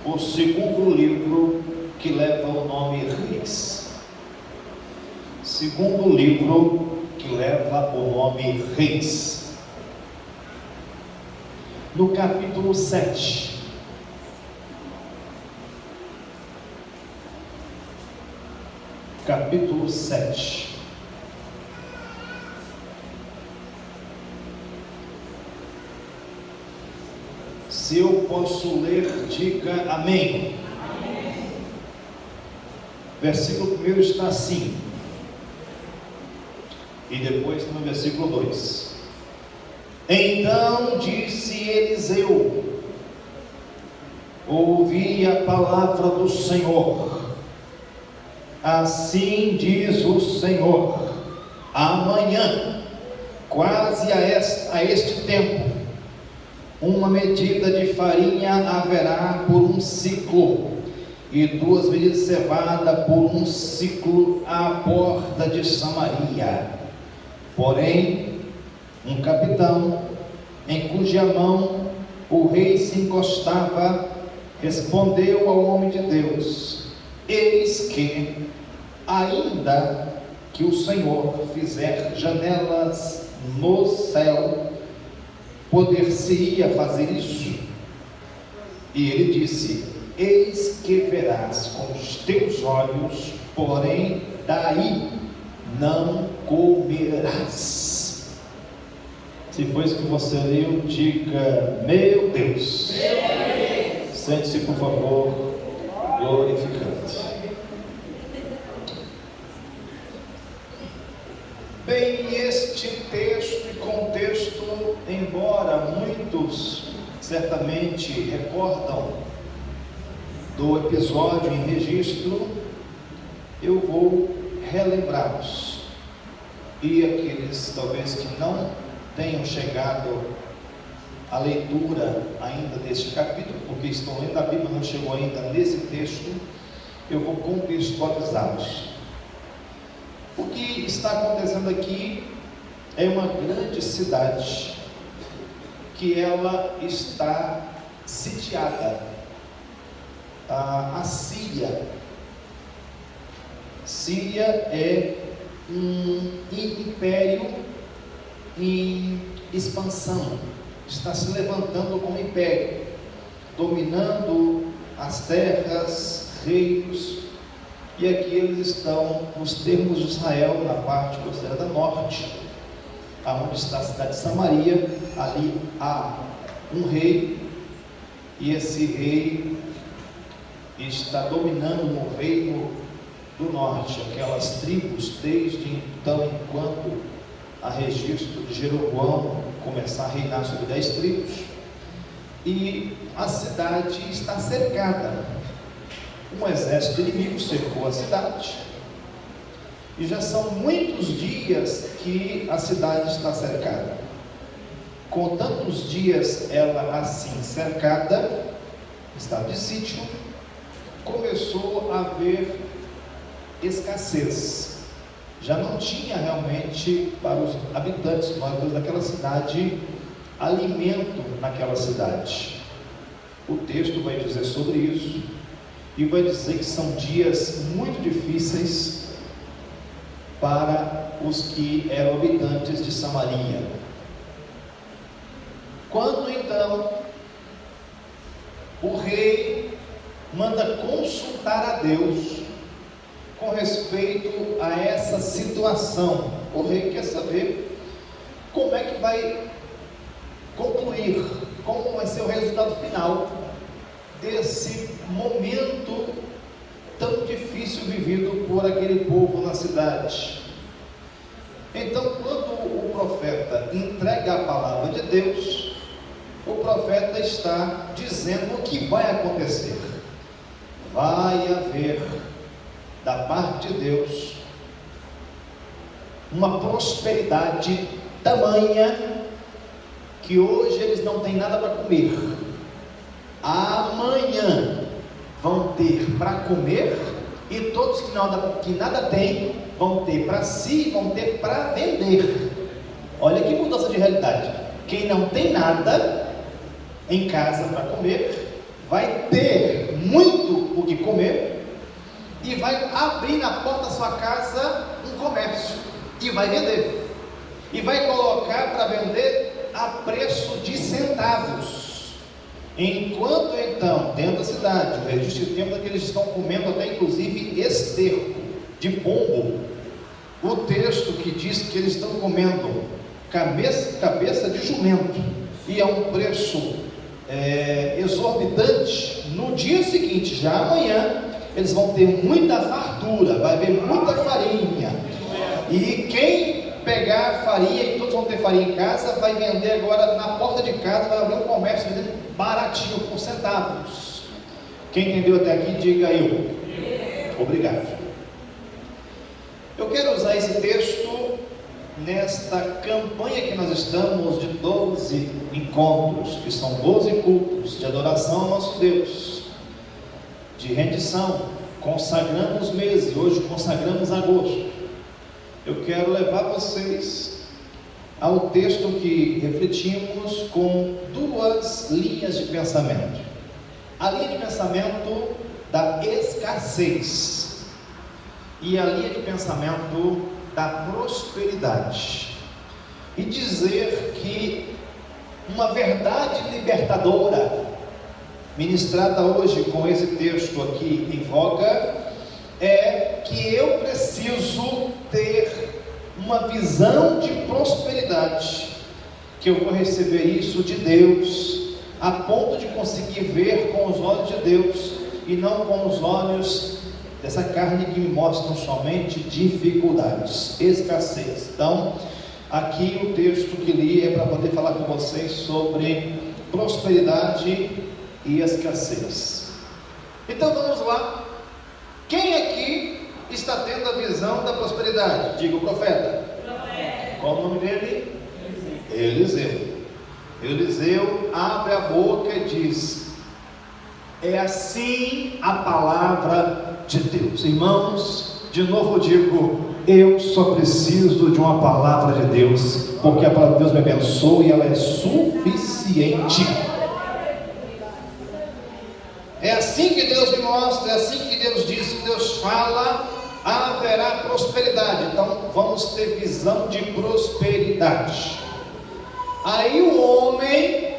O segundo livro que leva o nome Reis. Segundo livro que leva o nome Reis. No capítulo 7. Capítulo 7. Se eu posso ler, diga amém. Amém. Versículo 1 está assim. E depois no versículo 2. Então disse Eliseu: ouvi a palavra do Senhor. Assim diz o Senhor: amanhã, quase a este tempo, uma medida de farinha haverá por um ciclo, e 2 medidas de cevada por um ciclo à porta de Samaria. Porém, um capitão, em cuja mão o rei se encostava, respondeu ao homem de Deus: eis que, ainda que o Senhor fizer janelas no céu, poder-se-ia fazer isso? E ele disse: eis que verás com os teus olhos, porém daí não comerás. Se foi isso que você leu, diga: meu Deus. Sente-se, por favor, glorificante. Bem, este texto e contexto, embora muitos certamente recordam do episódio em registro, eu vou relembrá-los. E aqueles talvez que não tenham chegado à leitura ainda deste capítulo, porque estão lendo a Bíblia, não chegou ainda nesse texto, eu vou contextualizá-los. O que está acontecendo aqui é uma grande cidade que ela está sitiada. A Síria. Síria é um império em expansão, está se levantando como império, dominando as terras, reinos. E aqui eles estão nos termos de Israel, na parte considerada norte, aonde está a cidade de Samaria. Ali há um rei, e esse rei está dominando no reino do norte, aquelas tribos, desde então, enquanto há registro de Jeroboão começar a reinar sobre 10 tribos, e a cidade está cercada. Um exército inimigo cercou a cidade, e já são muitos dias que a cidade está cercada. Com tantos dias ela assim cercada, estado de sítio, começou a haver escassez. Já não tinha realmente para os habitantes, moradores daquela cidade, alimento naquela cidade. O texto vai dizer sobre isso, e vai dizer que são dias muito difíceis para os que eram habitantes de Samaria. Quando então o rei manda consultar a Deus com respeito a essa situação, o rei quer saber como é que vai concluir, como vai ser o resultado final desse momento tão difícil vivido por aquele povo na cidade. Então, quando o profeta entrega a palavra de Deus, o profeta está dizendo o que vai acontecer. Vai haver, da parte de Deus, uma prosperidade tamanha que hoje eles não têm nada para comer. Amanhã vão ter para comer, e todos que nada têm vão ter para si, vão ter para vender. Olha que mudança de realidade. Quem não tem nada em casa para comer, vai comer, e vai abrir na porta da sua casa um comércio, e vai vender, e vai colocar para vender a preço de centavos. Enquanto então, dentro da cidade, o registro de tempo é que eles estão comendo até inclusive esterco de pombo. O texto que diz que eles estão comendo cabeça de jumento, e a um preço exorbitante. No dia seguinte, já amanhã, eles vão ter muita fartura, vai haver muita farinha, e quem pegar farinha, e todos vão ter farinha em casa, vai vender agora na porta de casa, vai abrir um comércio vendendo baratinho, por centavos. Quem entendeu até aqui, diga eu. Obrigado. Eu quero usar esse texto nesta campanha que nós estamos de 12 encontros, que são 12 cultos de adoração ao nosso Deus, de rendição. Consagramos meses, hoje consagramos agosto. Eu quero levar vocês ao texto que refletimos com duas linhas de pensamento. A linha de pensamento da escassez e a linha de pensamento da prosperidade, e dizer que uma verdade libertadora ministrada hoje com esse texto aqui em voga é que eu preciso ter uma visão de prosperidade, que eu vou receber isso de Deus, a ponto de conseguir ver com os olhos de Deus e não com os olhos dessa carne que me mostram somente dificuldades, escassez. Então, aqui o texto que li é para poder falar com vocês sobre prosperidade e escassez. Então vamos lá. Quem aqui está tendo a visão da prosperidade? Diga o profeta. Qual o nome dele? Eliseu. Eliseu abre a boca e diz: é assim a palavra de Deus. Irmãos, de novo digo, eu só preciso de uma palavra de Deus, porque a palavra de Deus me abençoa e ela é suficiente. É assim que Deus me mostra, é assim que Deus diz, que Deus fala, haverá prosperidade. Então vamos ter visão de prosperidade. Aí o homem,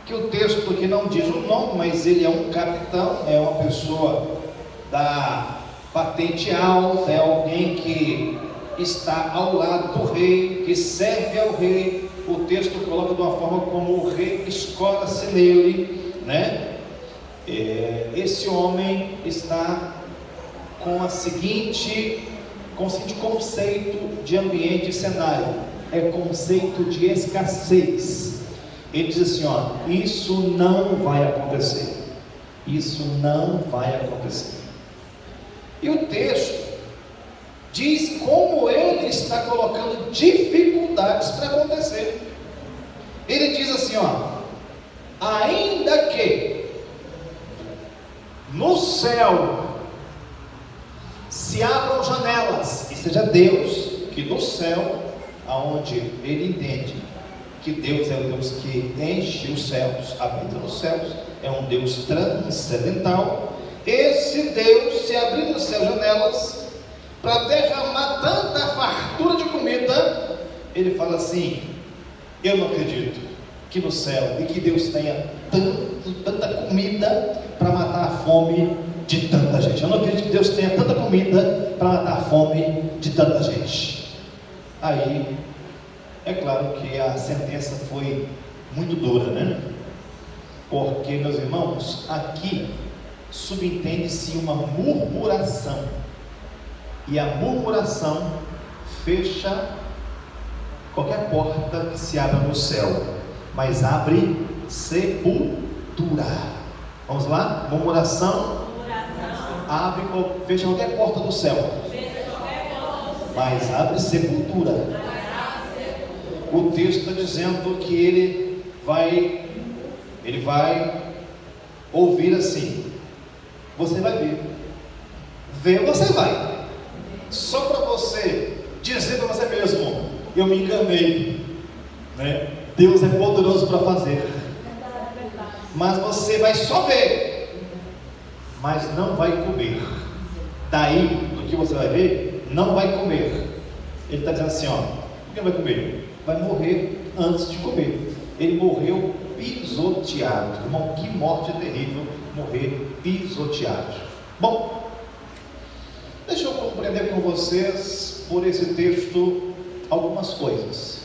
que o texto aqui não diz o nome, mas ele é um capitão, é uma pessoa da patente alta, é alguém que está ao lado do rei, que serve ao rei. O texto coloca de uma forma como o rei escora-se nele, né? Esse homem está com o seguinte conceito de ambiente e cenário, é conceito de escassez. Ele diz assim, ó, isso não vai acontecer, isso não vai acontecer. E o texto diz como ele está colocando dificuldades para acontecer. Ele diz assim, ó, ainda que no céu se abram janelas, e seja Deus que no céu, aonde ele entende que Deus é o Deus que enche os céus, habita nos céus, é um Deus transcendental. Esse Deus, se abrir no céu janelas para derramar tanta fartura de comida, ele fala assim: eu não acredito que no céu e que Deus tenha tanta comida para matar a fome de tanta gente. Eu não acredito que Deus tenha tanta comida para matar a fome de tanta gente. Aí, é claro que a sentença foi muito dura, né? Porque, meus irmãos, aqui subentende-se uma murmuração, e a murmuração fecha qualquer porta que se abra no céu, mas abre sepultura. Vamos lá? Murmuração abre, fecha qualquer porta do céu, mas abre sepultura. O texto está dizendo que ele vai ouvir assim. Você vai ver. Ver você vai. Só para você dizer para você mesmo: eu me enganei, né? Deus é poderoso para fazer. Mas você vai só ver. mas não vai comer. Daí, do que você vai ver, não vai comer. Ele está dizendo assim, ó, por que vai comer? Vai morrer antes de comer. Ele morreu pisoteado. Irmão, que morte terrível, morrer pisoteado. Bom, deixa eu compreender com vocês, por esse texto, algumas coisas.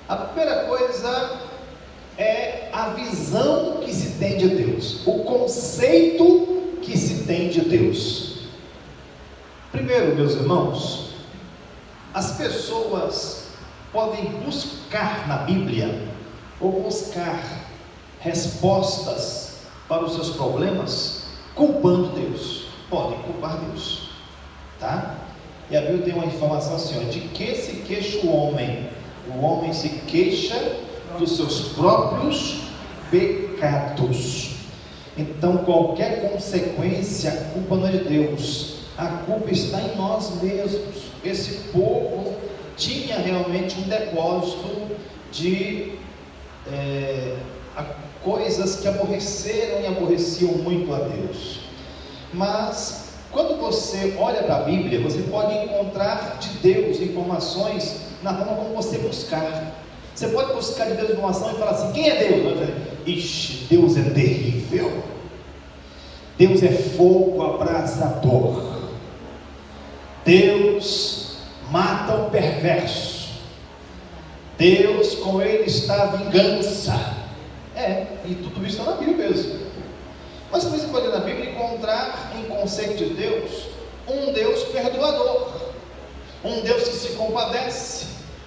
A primeira coisa é a visão que se tem de Deus, o conceito que se tem de Deus. Primeiro, meus irmãos, as pessoas podem buscar na Bíblia, ou buscar respostas para os seus problemas, culpando Deus. Podem culpar Deus, tá? E a Bíblia tem uma informação assim, ó, de que se queixa o homem? O homem se queixa dos seus próprios pecados. Então qualquer consequência, a culpa não é de Deus, a culpa está em nós mesmos. Esse povo tinha realmente um depósito de coisas que aborreceram e aborreciam muito a Deus. Mas quando você olha para a Bíblia, você pode encontrar de Deus informações na forma como você buscar. Você pode buscar de Deus informação e falar assim, quem é Deus? Vai dizer, ixi, Deus é terrível, Deus é fogo abrasador, Deus mata o perverso, Deus com ele está a vingança. E tudo isso está na Bíblia mesmo. Mas você pode na Bíblia encontrar em conceito de Deus um Deus perdoador, um Deus que se compadece,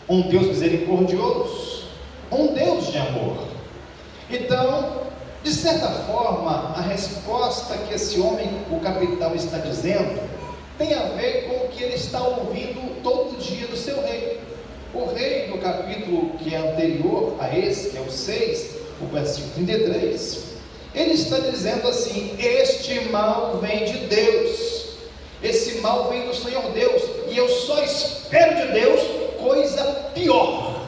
um Deus misericordioso, um Deus de amor. Então, de certa forma, a resposta que esse homem, o capitão, está dizendo, tem a ver com o que ele está ouvindo todo dia do seu rei. O rei, no capítulo que é anterior a esse, que é o 6, o versículo 33, ele está dizendo assim: este mal vem de Deus, esse mal vem do Senhor Deus, e eu só espero de Deus coisa pior.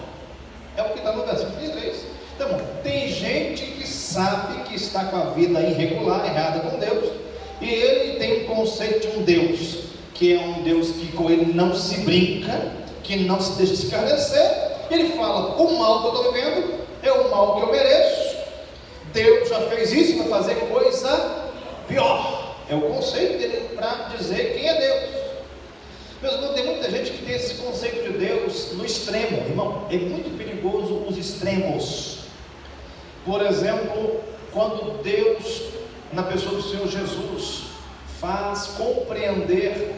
É o que está no versículo 33. Então, tem gente que sabe que está com a vida irregular, errada com Deus, e ele tem um conceito de um Deus, que é um Deus que com ele não se brinca, que não se deixa escarnecer. Ele fala, o mal que eu estou vivendo é o mal que eu mereço, Deus já fez isso, vai fazer coisa pior. É o conceito dele para dizer quem é Deus. Meus irmãos, tem muita gente que tem esse conceito de Deus no extremo. Irmão, é muito perigoso os extremos. Por exemplo, quando Deus, na pessoa do Senhor Jesus, faz compreender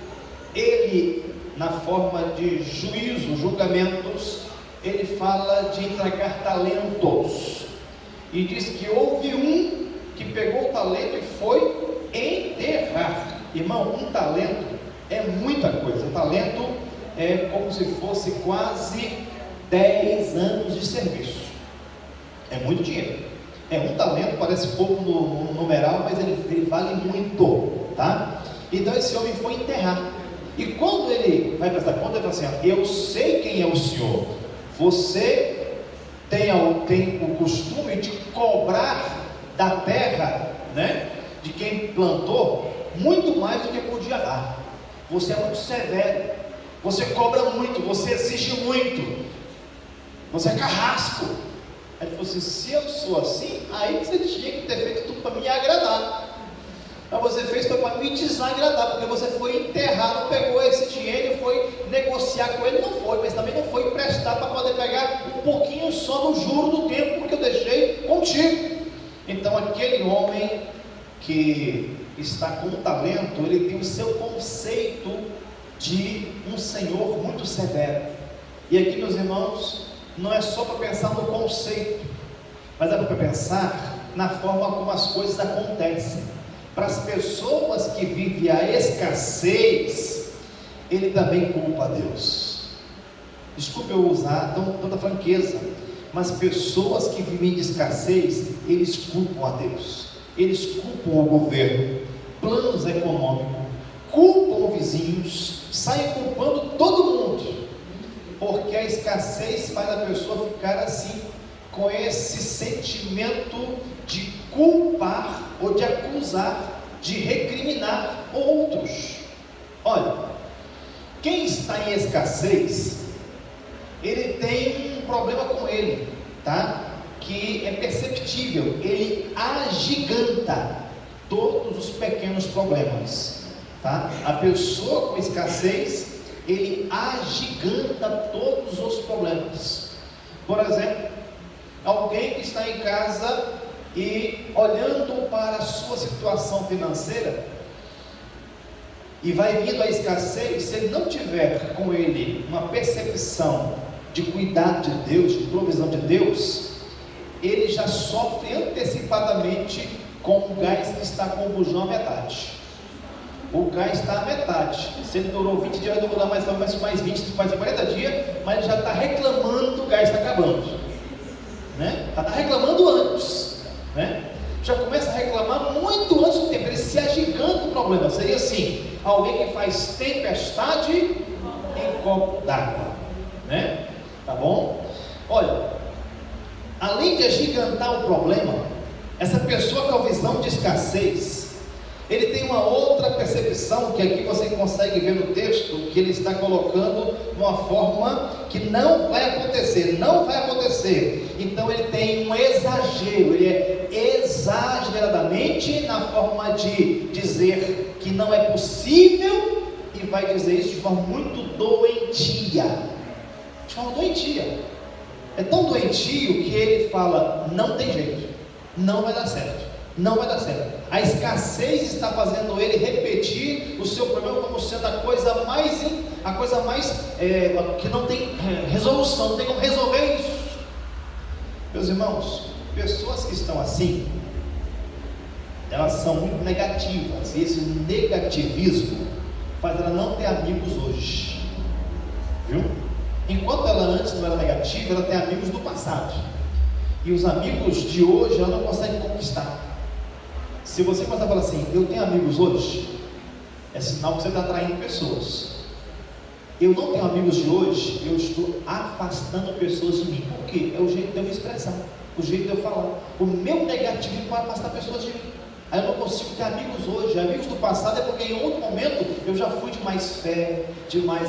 ele na forma de juízo, julgamentos, ele fala de entregar talentos, e diz que houve um que pegou o talento e foi enterrar. Irmão, um talento é muita coisa. O talento é como se fosse quase 10 anos de serviço. É muito dinheiro. Um talento parece pouco no numeral, mas ele vale muito, tá? Então esse homem foi enterrar. E quando ele vai prestar conta, ele fala assim: eu sei quem é o Senhor. Você tem o costume de cobrar da terra, né, de quem plantou, muito mais do que podia dar. Você é muito severo, você cobra muito, você exige muito, você é carrasco. Aí ele falou assim: se eu sou assim, aí você tinha que ter feito tudo para me agradar. Mas você fez foi para me desagradar, porque você foi enterrar, não pegou esse dinheiro e foi negociar com ele, não foi, mas também não foi emprestar para poder pegar um pouquinho só no juro do tempo que eu deixei contigo. Então aquele homem que está com um talento, ele tem o seu conceito de um Senhor muito severo. E aqui, meus irmãos, não é só para pensar no conceito, mas é para pensar na forma como as coisas acontecem. Para as pessoas que vivem a escassez, ele também culpa a Deus. Desculpe eu usar tanta franqueza, mas pessoas que vivem de escassez, eles culpam a Deus, eles culpam o governo, planos econômicos, culpam vizinhos, saem culpando todo mundo, porque a escassez faz a pessoa ficar assim, com esse sentimento de culpar ou de acusar de recriminar outros. Olha, quem está em escassez, ele tem um problema com ele, tá? Que é perceptível, ele agiganta todos os pequenos problemas, tá? A pessoa com escassez, ele agiganta todos os problemas. Por exemplo, alguém que está em casa e olhando para a sua situação financeira e vai vindo a escassez, se ele não tiver com ele uma percepção de cuidado de Deus, de provisão de Deus, ele já sofre antecipadamente com o gás que está com o bujão à metade. O gás está à metade. Se ele durou 20 dias, vai durar mais 20, mais 40 dias, mas ele já está reclamando que o gás está acabando, né? Está reclamando antes, né? Já começa a reclamar muito antes do tempo. Ele se agiganta o problema. Seria assim: alguém que faz tempestade em copo d'água, né? Tá bom? Olha, além de agigantar o problema, essa pessoa com a visão de escassez, ele tem uma outra percepção, que aqui você consegue ver no texto, que ele está colocando uma forma que não vai acontecer, não vai acontecer. Então ele tem um exagero, ele é exageradamente na forma de dizer que não é possível, e vai dizer isso de forma muito doentia, de forma doentia. É tão doentio que ele fala: não tem jeito, não vai dar certo, não vai dar certo. A escassez está fazendo ele repetir o seu problema como sendo a coisa mais que não tem resolução, não tem como resolver isso. Meus irmãos, pessoas que estão assim, elas são muito negativas, e esse negativismo faz ela não ter amigos hoje, viu? Enquanto ela antes não era negativa, ela tem amigos do passado, e os amigos de hoje ela não consegue conquistar. Se você começar a falar assim: eu tenho amigos hoje, é sinal que você está atraindo pessoas. Eu não tenho amigos de hoje, eu estou afastando pessoas de mim. Por quê? É o jeito de eu me expressar, o jeito de eu falar. O meu negativismo vai afastar pessoas de mim. Aí eu não consigo ter amigos hoje. Amigos do passado é porque em outro momento eu já fui de mais fé, de mais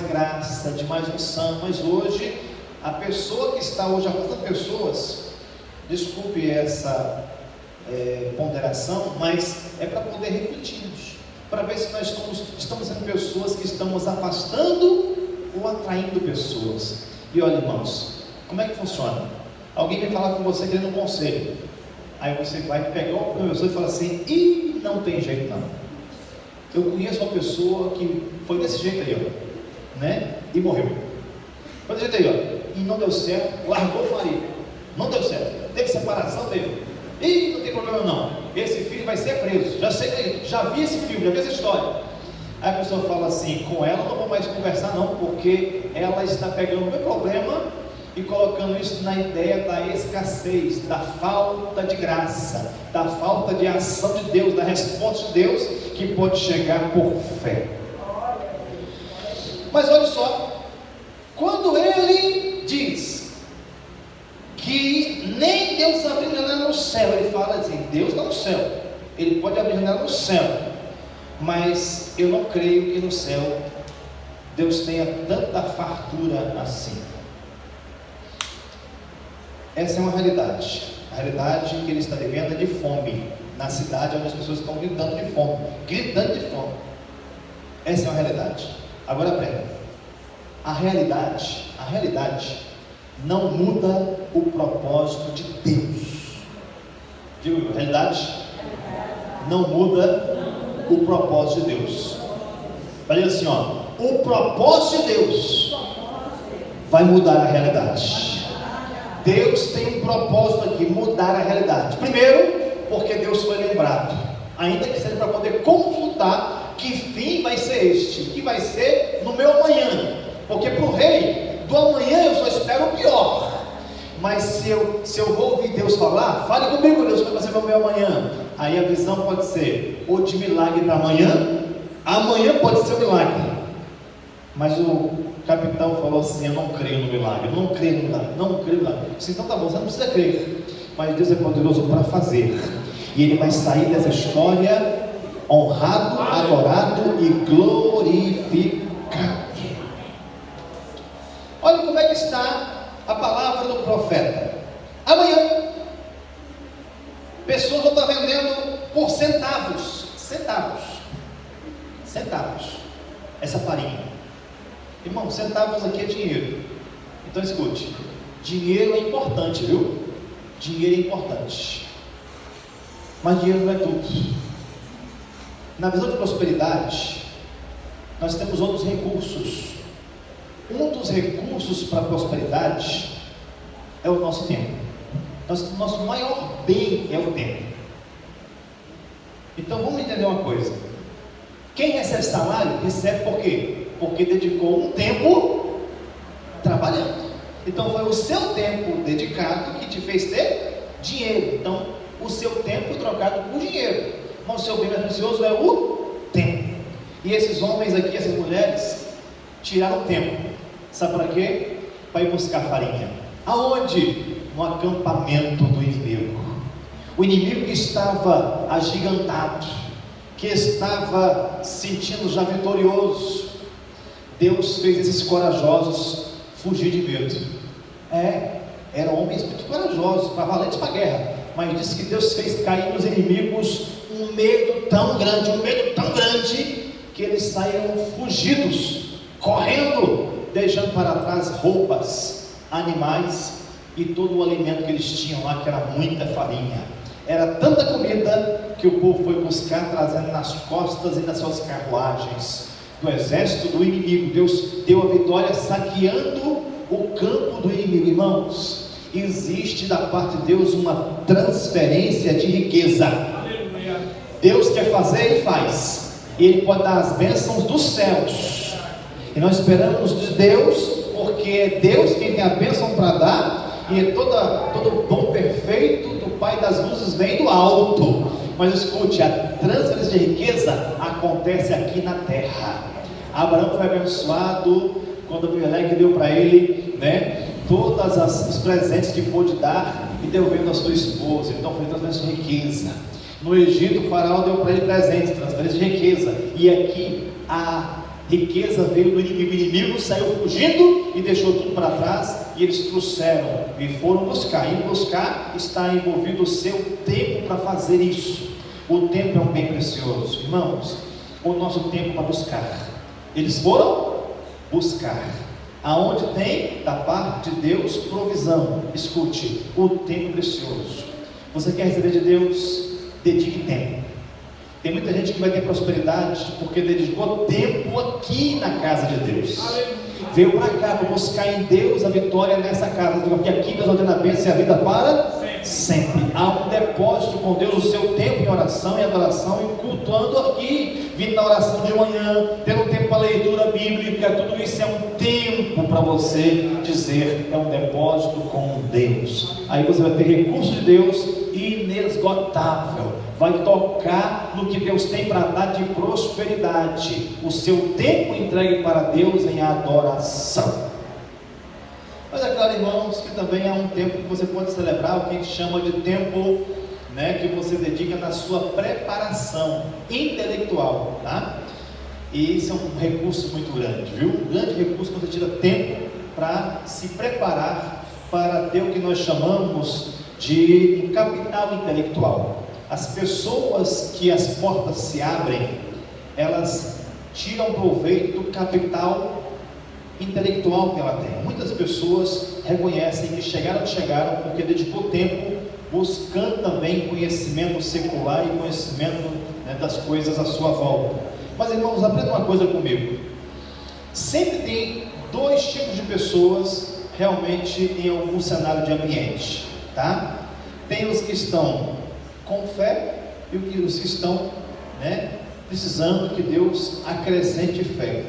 graça, de mais unção. Mas hoje, a pessoa que está hoje afastando pessoas, desculpe essa ponderação, mas é para poder refletirmos, para ver se nós estamos sendo pessoas que estamos afastando ou atraindo pessoas. E olha, irmãos, como é que funciona? Alguém vem falar com você querendo um conselho, aí você vai pegar uma pessoa e fala assim: ih, não tem jeito não. Eu conheço uma pessoa que foi desse jeito aí, ó, né? E morreu. Foi desse jeito aí, ó, e não deu certo, largou o marido, não deu certo, teve separação dele. Ih, não tem problema não, esse filho vai ser preso, já vi esse filme, já vi essa história. Aí a pessoa fala assim: com ela não vou mais conversar não, porque ela está pegando o meu problema e colocando isso na ideia da escassez, da falta de graça, da falta de ação de Deus, da resposta de Deus, que pode chegar por fé. Mas olha só, quando ele diz que nem Deus abriu janela no céu, ele fala assim: Deus está no céu, ele pode abrir janela no céu, mas eu não creio que no céu Deus tenha tanta fartura assim. Essa é uma realidade. A realidade que ele está vivendo é de fome, na cidade onde as pessoas estão gritando de fome, essa é uma realidade. Agora prega, a realidade não muda o propósito de Deus. Digo, a realidade não muda o propósito de Deus. Vai dizer assim, ó: o propósito de Deus vai mudar a realidade. Deus tem um propósito aqui, mudar a realidade. Primeiro, porque Deus foi lembrado, ainda que seja para poder consultar que fim vai ser este, que vai ser no meu amanhã. Porque para o rei do amanhã eu só espero o pior. Mas se eu vou ouvir Deus falar, fale comigo, Deus, como vai ser o meu amanhã. Aí a visão pode ser ou de milagre para amanhã pode ser um milagre. Mas o capitão falou assim: eu não creio no milagre, não creio no milagre, não creio no milagre. Disse, então tá bom, você não precisa crer, mas Deus é poderoso para fazer, e Ele vai sair dessa história honrado, adorado e glorificado. Olha como é que está a palavra do profeta. Amanhã, pessoas vão estar vendendo por centavos, essa farinha. Irmão, centavos aqui é dinheiro. Então escute, dinheiro é importante, viu? Dinheiro é importante, mas dinheiro não é tudo. Na visão de prosperidade, nós temos outros recursos. Um dos recursos para a prosperidade é o nosso tempo. Nosso maior bem é o tempo. Então vamos entender uma coisa: quem recebe salário, recebe por quê? Porque dedicou um tempo trabalhando. Então foi o seu tempo dedicado que te fez ter dinheiro. Então o seu tempo trocado por dinheiro. Mas o seu bem mais precioso é o tempo. E esses homens aqui, essas mulheres, tiraram tempo. Sabe para quê? Para ir buscar farinha. Aonde? No acampamento do inimigo. O inimigo que estava agigantado, que estava se sentindo já vitorioso. Deus fez esses corajosos fugir de medo. Eram homens muito corajosos, para valentes para a guerra. Mas disse que Deus fez cair nos inimigos um medo tão grande, que eles saíram fugidos, correndo, deixando para trás roupas, animais e todo o alimento que eles tinham lá, que era muita farinha. Era tanta comida que o povo foi buscar, trazendo nas costas e nas suas carruagens do exército do inimigo. Deus deu a vitória saqueando o campo do inimigo. Irmãos, existe da parte de Deus uma transferência de riqueza. Deus quer fazer e faz. Ele pode dar as bênçãos dos céus, e nós esperamos de Deus, porque é Deus quem tem a bênção para dar. E todo dom perfeito do Pai das luzes vem do alto. Mas escute, a transferência de riqueza acontece aqui na terra. Abraão foi abençoado quando Abimeleque deu para ele, todos os presentes que pôde dar, e deu vendo a sua esposa. Então foi transferência de riqueza. No Egito, o faraó deu para ele presentes, transferência de riqueza. E aqui a riqueza veio do inimigo. O inimigo saiu fugindo e deixou tudo para trás, e eles trouxeram e foram buscar. Em buscar está envolvido o seu tempo para fazer isso. O tempo é um bem precioso, irmãos. O nosso tempo para buscar. Eles foram buscar. Aonde tem da parte de Deus provisão. Escute, o tempo precioso. Você quer receber de Deus? Dedique tempo. Tem muita gente que vai ter prosperidade porque dedicou tempo aqui na casa de Deus. Veio para cá para buscar em Deus a vitória nessa casa, porque aqui Deus ordena a bênção e a vida para sempre. Há um depósito com Deus, o seu tempo em oração e adoração, e cultuando aqui, vindo na oração de manhã, tendo tempo para leitura bíblica. Tudo isso é um tempo para você dizer, é um depósito com Deus. Aí você vai ter recurso de Deus inesgotável, vai tocar no que Deus tem para dar de prosperidade. O seu tempo entregue para Deus em adoração. Mas é claro, irmãos, que também é um tempo que você pode celebrar, o que a gente chama de tempo, que você dedica na sua preparação intelectual, tá? E isso é um recurso muito grande, viu? Um grande recurso quando você tira tempo para se preparar para ter o que nós chamamos de capital intelectual. As pessoas que as portas se abrem, elas tiram proveito do capital intelectual que ela tem. Muitas pessoas reconhecem que chegaram porque dedicou tempo buscando também conhecimento secular e conhecimento das coisas à sua volta. Mas irmãos, aprenda uma coisa comigo. Sempre tem dois tipos de pessoas realmente em algum cenário de ambiente, tá? Tem os que estão com fé e os que estão precisando que Deus acrescente fé.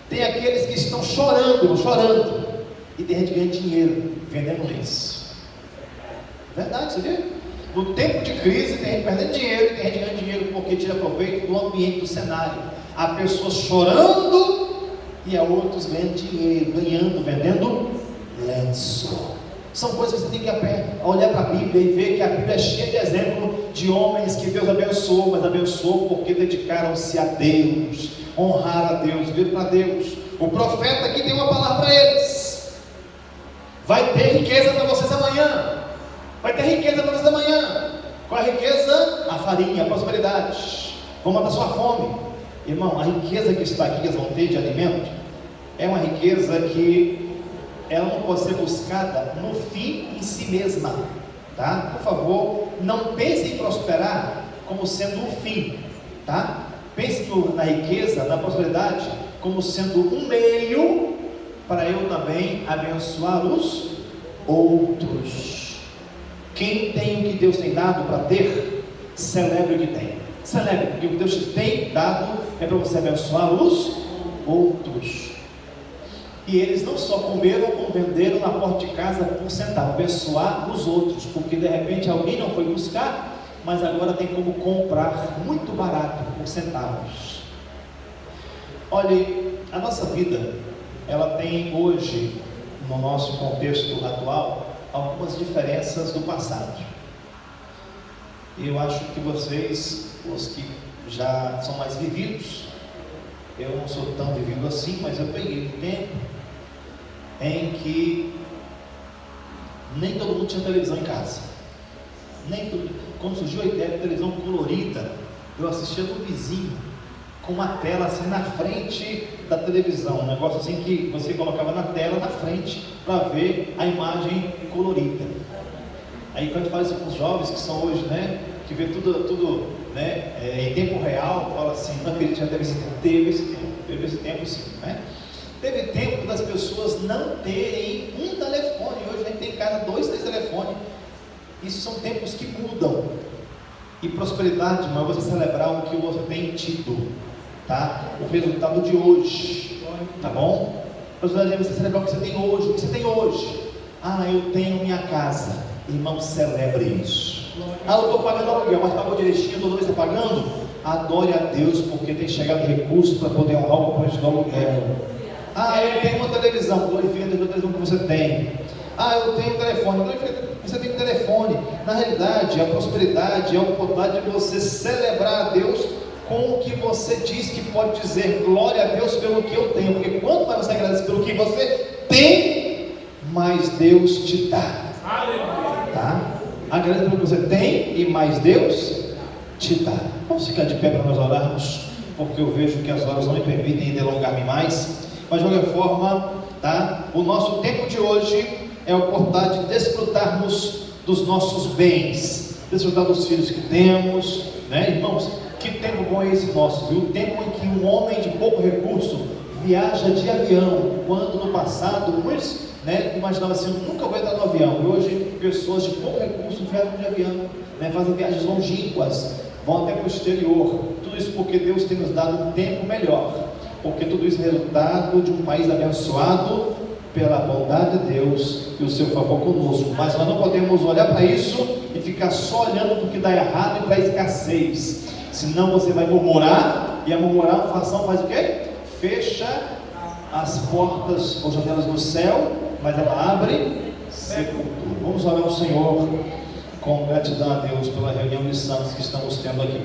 Tem aqueles que estão chorando, e tem gente ganhando dinheiro vendendo lenço. Verdade, você vê? No tempo de crise tem gente perdendo dinheiro, e tem gente ganhando dinheiro porque tira proveito do ambiente, do cenário. Há pessoas chorando e há outros ganhando dinheiro, vendendo lenço. São coisas que você tem que olhar para a Bíblia e ver que a Bíblia é cheia de exemplos de homens que Deus abençoou, mas abençoou porque dedicaram-se a Deus, honraram a Deus, viram para Deus. O profeta aqui tem uma palavra para eles: vai ter riqueza para vocês amanhã, vai ter riqueza para vocês amanhã. Qual a riqueza? A farinha, a prosperidade. Vão matar sua fome. Irmão, a riqueza que está aqui, que eles vão ter de alimento, é uma riqueza que ela não pode ser buscada no fim em si mesma, tá? Por favor, não pense em prosperar como sendo um fim, tá? Pense na riqueza, na prosperidade, como sendo um meio para eu também abençoar os outros. Quem tem o que Deus tem dado para ter, celebre o que tem. Celebre, porque o que Deus te tem dado é para você abençoar os outros. E eles não só comeram, como venderam na porta de casa por centavo, abençoar os outros, porque de repente alguém não foi buscar, mas agora tem como comprar muito barato, por centavos. Olhe, a nossa vida, ela tem hoje, no nosso contexto atual, algumas diferenças do passado. E eu acho que vocês, os que já são mais vividos, eu não sou tão vivido assim, mas eu peguei um tempo em que nem todo mundo tinha televisão em casa. Quando surgiu a ideia de televisão colorida, eu assistia do vizinho com uma tela assim na frente da televisão, um negócio assim que você colocava na tela na frente para ver a imagem colorida. Aí quando a gente fala isso com os jovens que são hoje, né, que vê tudo né, em tempo real, fala assim, não acredito, já teve esse tempo sim, né? Teve tempo das pessoas não terem um telefone. Hoje a gente tem em casa 2, 3 telefones. Isso são tempos que mudam. E prosperidade, irmão, é você celebrar o que você tem tido, tá? O resultado de hoje, tá bom? Prosperidade é você celebrar o que você tem hoje. O que você tem hoje? Ah, eu tenho minha casa. Irmão, celebre isso. Ah, eu estou pagando aluguel, mas pagou direitinho, todo mês está pagando? Adore a Deus, porque tem chegado recurso para poder honrar o preço do aluguel. Ah, eu tenho uma televisão, glorifica a Deus pela televisão que você tem. Ah, eu tenho um telefone, você tem um telefone. Na realidade, a prosperidade é a oportunidade de você celebrar a Deus com o que você diz que pode dizer. Glória a Deus pelo que eu tenho, porque quanto mais você agradece pelo que você tem, mais Deus te dá. Tá? Agradeça pelo que você tem e mais Deus te dá. Vamos ficar de pé para nós orarmos, porque eu vejo que as horas não me permitem delongar-me mais. Mas de qualquer forma, tá? O nosso tempo de hoje é a oportunidade de desfrutarmos dos nossos bens, desfrutar dos filhos que temos, né, irmãos? Que tempo bom é esse nosso, viu? O tempo em que um homem de pouco recurso viaja de avião, quando no passado muitos, né, imaginavam assim, eu nunca vou entrar no avião. E hoje pessoas de pouco recurso viajam de avião, né, fazem viagens longínquas, vão até para o exterior. Tudo isso porque Deus tem nos dado um tempo melhor, porque tudo isso é resultado de um país abençoado pela bondade de Deus e o seu favor conosco. Mas nós não podemos olhar para isso e ficar só olhando para o que dá errado e para a escassez, senão você vai murmurar, e a murmuração faz o quê? Fecha as portas ou janelas do céu, mas ela abre sepultura. Vamos orar ao Senhor com gratidão a Deus pela reunião de santos que estamos tendo aqui.